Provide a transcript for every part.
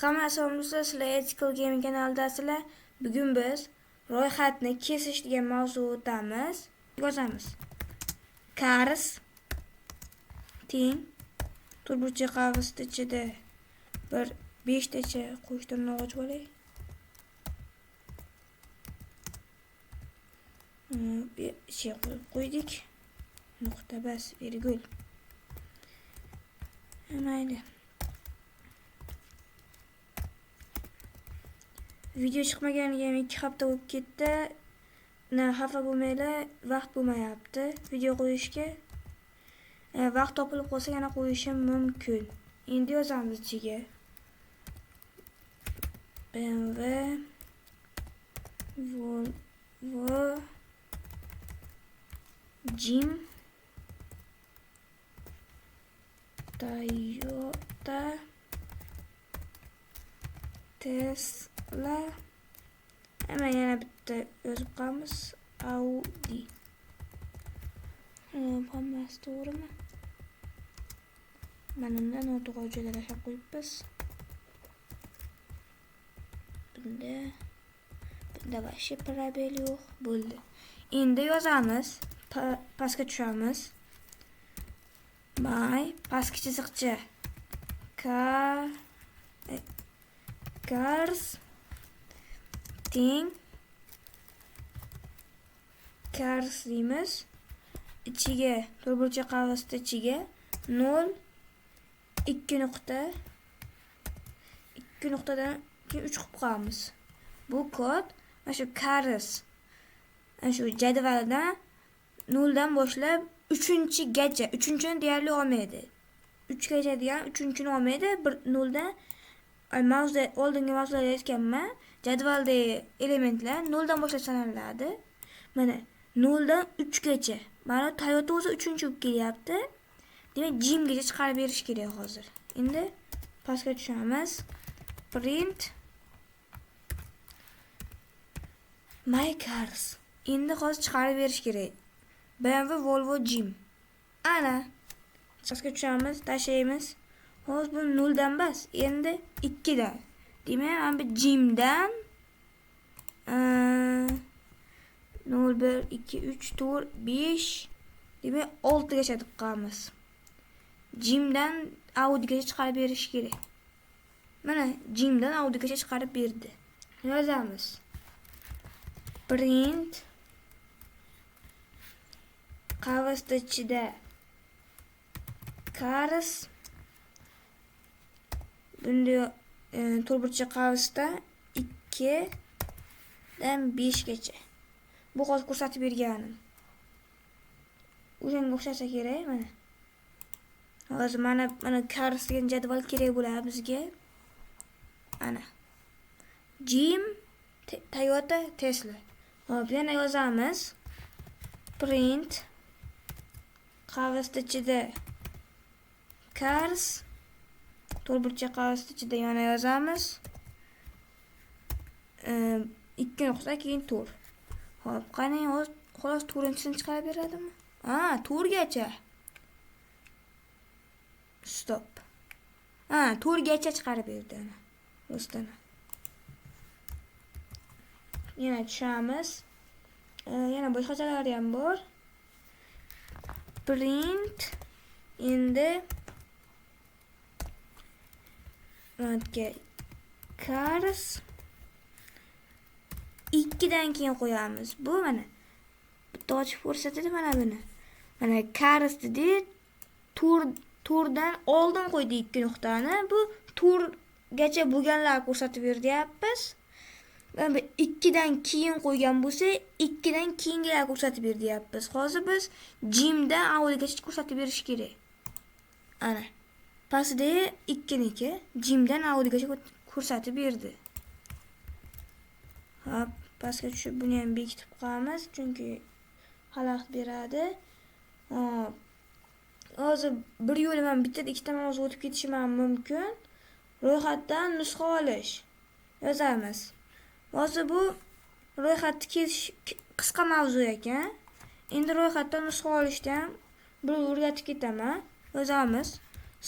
Hammasi bo'lsa, sizlar Ethical Gaming kanalidasizlar. Bugun biz ro'yxatni kesish degan mavzu o'tamiz. Yozamiz. Cars teng turburcha qavsda ichida bir 5 tacha qo'shtirni ochib olay. Bir şey qo'ydik. Nuqta bas, virgul. Mayli. Video chiqmaganiga 2 hafta bo'lib ketdi. Xafa bo'lmanglar, vaqt bo'lmayapti video qo'yishga. Vaqt topilib qolsa yana qo'yishim mumkin. Endi yozamiz ichiga. BMW Volvo Jim Toyota Tesla hemen yana bitta yozib qo'yamiz. Audi. Hammasi to'g'rimi? Mana bundan noto'g'ri joylar yashab qo'yibmiz. Bunda boshqa probel yo'q. Bo'ldi. Endi yozamiz. Pastga tushamiz. Pastki chiziqcha. Cars teng Cars deymiz. İchiga turburcha qavsda ichiga 0 2 nuqta 2 nuqtadan keyin 3 qilib qo'yamiz. Bu kod mana shu Cars mana shu jadvaldan 0 dan boshlab 3-gacha. 3-ni deyarli olmaydi. 3 gacha degan 3-ni olmaydi. 0 dan mavzuda oldingi mavzuda aytganman. Jadvaldagi elementlar 0 dan boshlab sanaladi. Mana 0 dan 3 gacha. Mana Toyota o'zi 3-chi bo'lib kelyapti. Demak, Jimgacha chiqarib berish kerak hozir. Endi pastga tushamiz. Print My Cars. Endi hozir chiqarib berish kerak. BMW Volvo Jim. Ana. Pastga tushamiz, tashlaymiz. Hozir bu 0 dan bas. Endi 2 dan. Demak, mana bu Jimdan 0 1 2 3 4 5 demak 6 gacha deb qo'yamiz. Jimdan Audigacha chiqarib berish kerak. Mana Jimdan Audigacha chiqarib berdi. Yozamiz. Print qavsda ichida Cars bunda turburcha qavsda 2 dan 5 gacha. Bu hozir ko'rsatib berganim. O'shanga o'xshasa kerak mana. Hozir mana Cars degan jadval kerak bo'ladi bizga. Ana. Jim, Toyota, Tesla. Hop, yana yozamiz. Print qavsda ichida Cars turburcha qavsda ichida yana yozamiz. 2 nuqta keyin 4. Hop, qani hozir xolos 4-chisini chiqarib beradimi? 4gacha. Stop. 4gacha chiqarib berdi ana. Rostdan. Yana tushamiz. Yana boshqachalari ham bor. Print endi Cars 2 dan keyin qo'yamiz. Bu mana bitta ochib ko'rsatadi mana buni. Mana Cars dedi, turdan oldin qo'ydi 2 nuqtani. Bu turgacha bo'lganlar ko'rsatib beryapmiz. Mana 2 dan keyin qo'ygan bo'lsa, 2 dan keyingilar ko'rsatib beryapmiz. Hozir biz Jimdan Audigacha ko'rsatib berish kerak. Ana. Pastda 2niki Jimdan Audigacha ko'rsatib berdi. Hop, pastga tushib buni ham bekitib qo'yamiz, chunki xalaqit beradi. Hop. Hozir bir yo'li men bitta ikkita mavzu o'tib ketishim mumkin. Ro'yxatdan nusxa olish. Yozamiz. Hozir bu ro'yxatni kesish qisqa mavzu ekan. Endi ro'yxatdan nusxa olishdan bir o'rgatib ketaman. Yozamiz.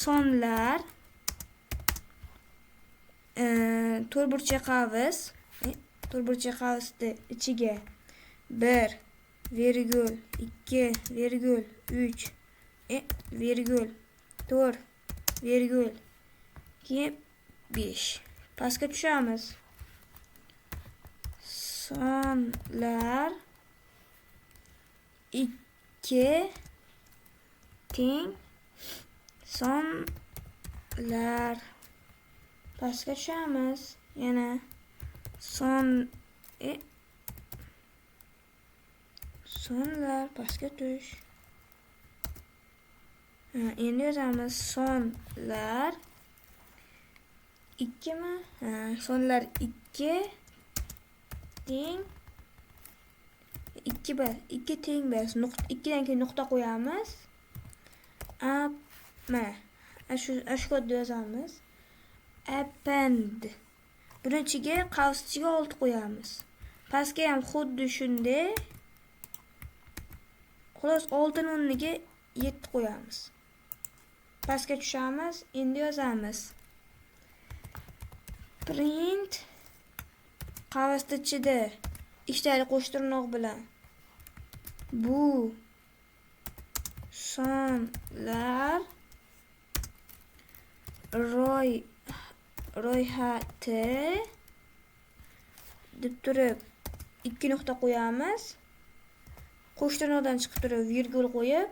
Sonlar to'rtburchak qavs. To'rtburchak qavsni ichiga 1 virgül 2 virgül 3 virgül 4 virgül 2 5. Pastga tushamiz. Sonlar 2 teng sonlar. Pastga tushamiz. Yana sonlar pastga tush. Endi yozamiz sonlar 2 mi? Sonlar 2 teng 2 teng 1. 2 dan keyin nuqta qo'yamiz. Shu kodni yozamiz. Append. Birinchiga qavschiga 6 qo'yamiz. Pastga ham xuddi shunday. Xolos 6 ni o'rniga 7 qo'yamiz. Pastga tushamiz. Endi yozamiz. Print qavsni ichida ikkitali qo'shtirnoq bilan bu sonlar ro'yxati deb turib 2 nuqta qo'yamiz. Qo'shtirnoqdan chiqib turib virgul qo'yib,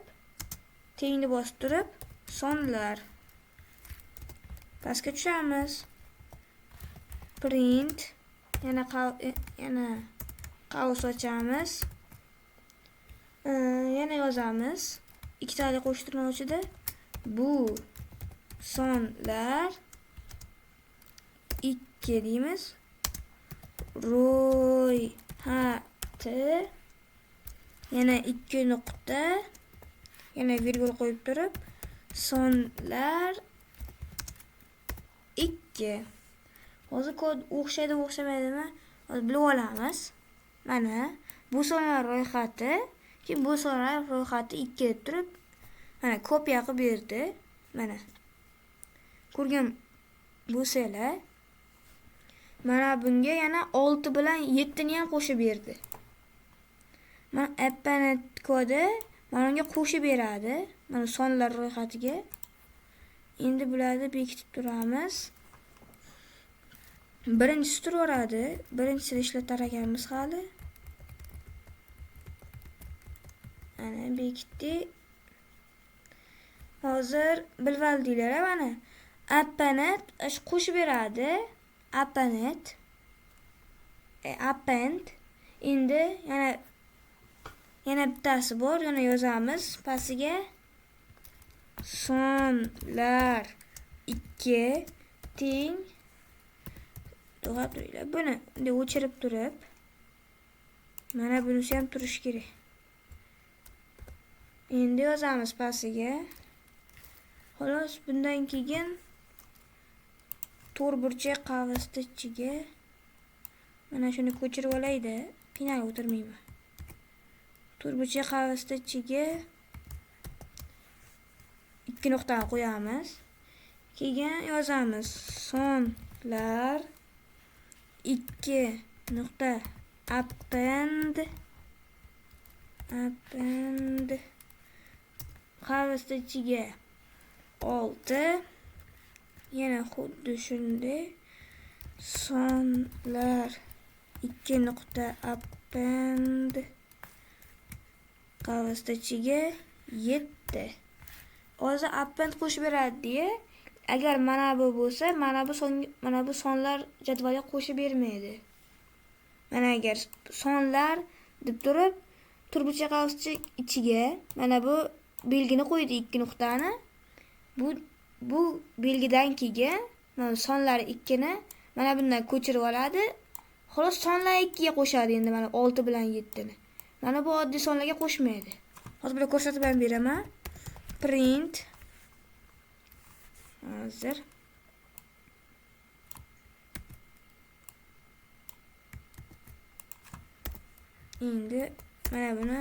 tengni bosib turib sonlar. Pastga tushamiz. Print yana qavs ochamiz. Yana yozamiz. Ikkitali qo'shtirnoq ichida bu sonlar 2 deymiz. Ro'yxati yana 2 nuqta yana virgul qo'yib turib sonlar 2. Hozir kod o'xshaydimi? Hozir bilib olamiz. Mana bu sonlar ro'yxati, keyin bu sonlar ro'yxati 2 deb turib, mana kopiya qilib berdi. Mana. Ko'rgan bo'lsanglar, mana bunga yana 6 bilan 7 ni ham qo'shib berdi. Mana append kodi mana unga qo'shib beradi. Mana sonlar ro'yxatiga. Endi bularni bekitib turamiz. Birinchisi turaveradi. Birinchisini ishlatar ekanmiz hali. Mana bekitdik. Hozir bilib oldinglar mana. Append qo'shib beradi. Append. Endi yana bittasi bor. Yana yozamiz pastiga. Sonlar 2 teng. To'g'ri turinglar. Buni endi o'chirib turib, mana bunisi ham turish kerak. Endi yozamiz pastiga. Xolos, bundan keyin to'rtburchak qavsni ichiga mana shuni ko'chirib olaydi. Qiynalib o'tirmayman. To'rtburchak qavsni ichiga 2 nuqtani qo'yamiz. Keyin yozamiz sonlar 2 nuqta append qavsni ichiga 6 yana xuddi shunday sonlar 2 nuqta append qavsni ichiga 7. Hozir append qo'shib beradi diye. Agar mana bu bo'lsa, mana bu sonlar jadvalga qo'shib bermaydi. Mana agar sonlar deb turib, turburchak qavsni ichiga mana bu belgini qo'ydi 2 nuqtani. Bu belgidan keyin mana sonlar 2 ni mana bundan ko'chirib oladi. Xolos sonlar 2 ga qo'shadi endi mana 6 bilan 7 ni. Mana bu oddiy sonlarga qo'shmaydi. Hozir buni ko'rsatib beraman. Print hozir endi mana buni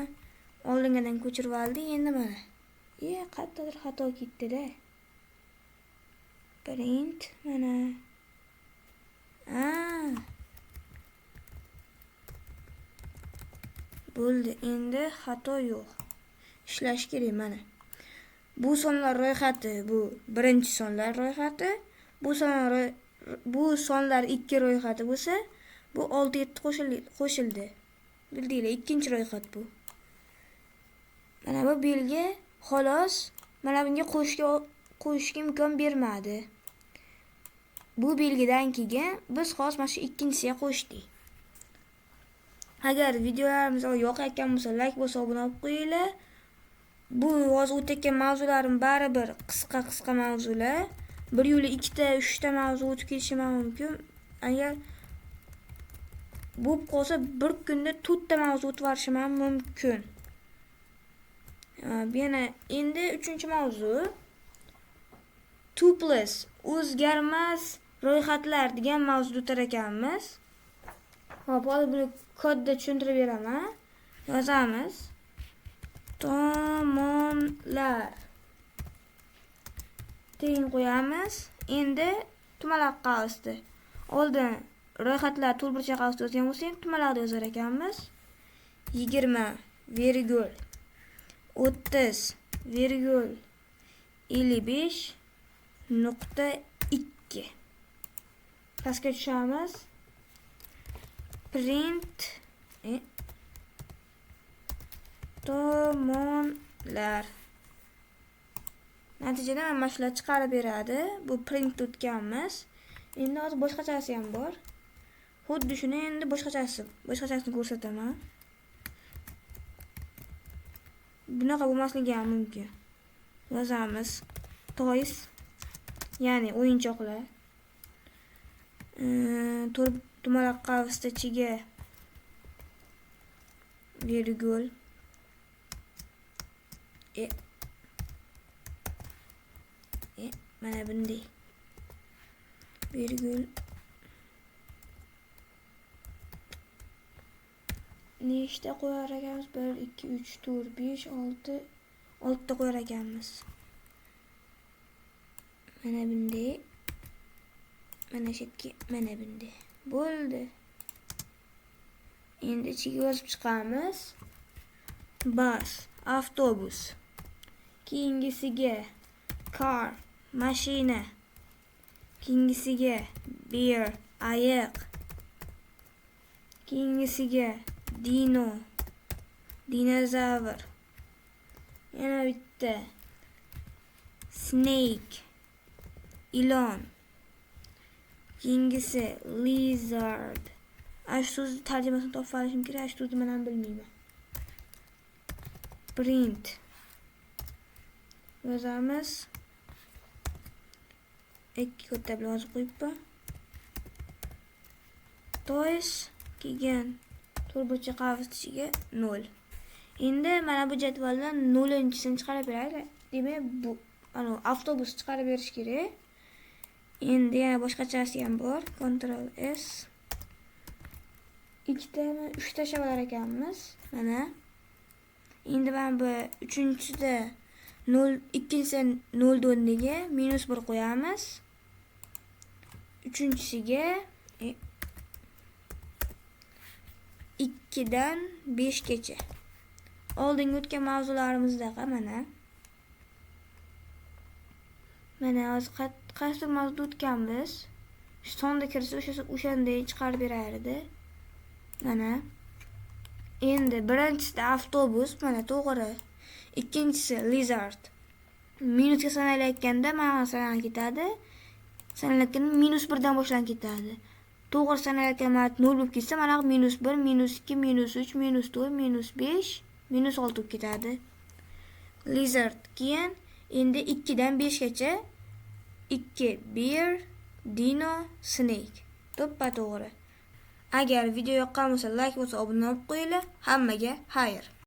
oldingadan ko'chirib oldi. Endi mana qayerdadir xato ketdi-da. Print mana Bo'ldi. Endi xato yo'q. Ishlash kerak mana. Bu sonlar ro'yxati, bu birinchi sonlar ro'yxati. Bu sonlar 2 ro'yxati bo'lsa, bu 6-7 qo'shildi. Bildinglar, ikkinchi ro'yxat bu. Mana bu belgi xolos mana bunga qo'shishga imkon bermadi. Bu belgidan keyin biz hozir mana shu ikkinchisiga qo'shdik. Agar videolarimiz yoqayotgan bo'lsa, like bosib obuna bo'lib qo'yinglar. Bu hozir o'tayotgan mavzularim baribir qisqa mavzular. Bir yo'li 2 ta mavzu o'tib ketishi mumkin. Agar bo'lib qolsa bir kunda 4 ta mavzu o'tib varishim mumkin. Yana endi 3-mavzu tuples o'zgarmas ro'yxatlar degan mavzuda o'tar ekanmiz. Hop, hozir buni kodda tushuntirib beraman. Yozamiz. Tomonlar teng qo'yamiz. Endi tumalaq qavsdi. Oldin ro'yxatlar to'lburchak qavsda yozgan bo'lsa, endi tumalaqda yozar ekanmiz. 20,30,55.2 pastga tushamiz. Print tomonlar. Natijada mana shular chiqarib beradi. Bu print o'tganmiz. Endi hozir boshqachasi ham bor. Xuddi shuni endi boshqachasini ko'rsataman. Bunaqa bo'lmasligi ham mumkin. Yozamiz toys, ya'ni o'yinchoqlar. Tumalaq qavsda ichiga virgul mana bunday virgul nechta qo'yar ekanmiz? 1 2 3 4 5 6 ta qo'yar ekanmiz. Mana bunday, mana shu yerga mana bunday bo'ldi. Endi ichiga yozib chiqamiz. Bus, avtobus. Keyingisiga car, mashina. Keyingisiga bear, ayiq. Keyingisiga dino, dinozavr. Yana bitta snake, ilon. Keyingisi lizard. Shu so'zni tarjimasini topib olishim kerak. Shu so'zni men ham bilmayman. Print yozamiz. 2 katta bilan yozib qo'yibman. Toys keyin to'rtburchak qavs ichiga 0. Endi mana bu jadvaldan 0-chisini chiqarib beraylik. Demak, bu avtobus chiqarib berish kerak. Endi yana boshqachasi ham bor. Ctrl S. 2 ta 3 ta shabalar ekanmiz. Mana. Endi men bu 3-chisida 0, 2-chisi 0 o'rniga -1 qo'yamiz. 3-chisiga 2 dan 5 gacha. Oldingi o'tgan mavzularimizda mana. Mana hozir qaysi mavzuda o'tganmiz? Sonda kirsa o'shanday chiqarib berardi. Mana. Endi birinchisida avtobus, mana to'g'ri. Ikkinchisi lizard. Minusga sanalayotganda mana sanalib ketadi. Sanalayotganda -1 dan boshlanib ketadi. To'g'ri sanalayotgan mana 0 bo'lib ketsa, mana -1, -2, -3, -4, -5, -6 bo'lib ketadi. Lizard keyin endi 2 dan 5 gacha 2 bear, dino, snake. To'ppa to'g'ri. Agar video yoqqan bo'lsa, like bosib obuna bo'lib qo'yinglar. Hammaga xayr.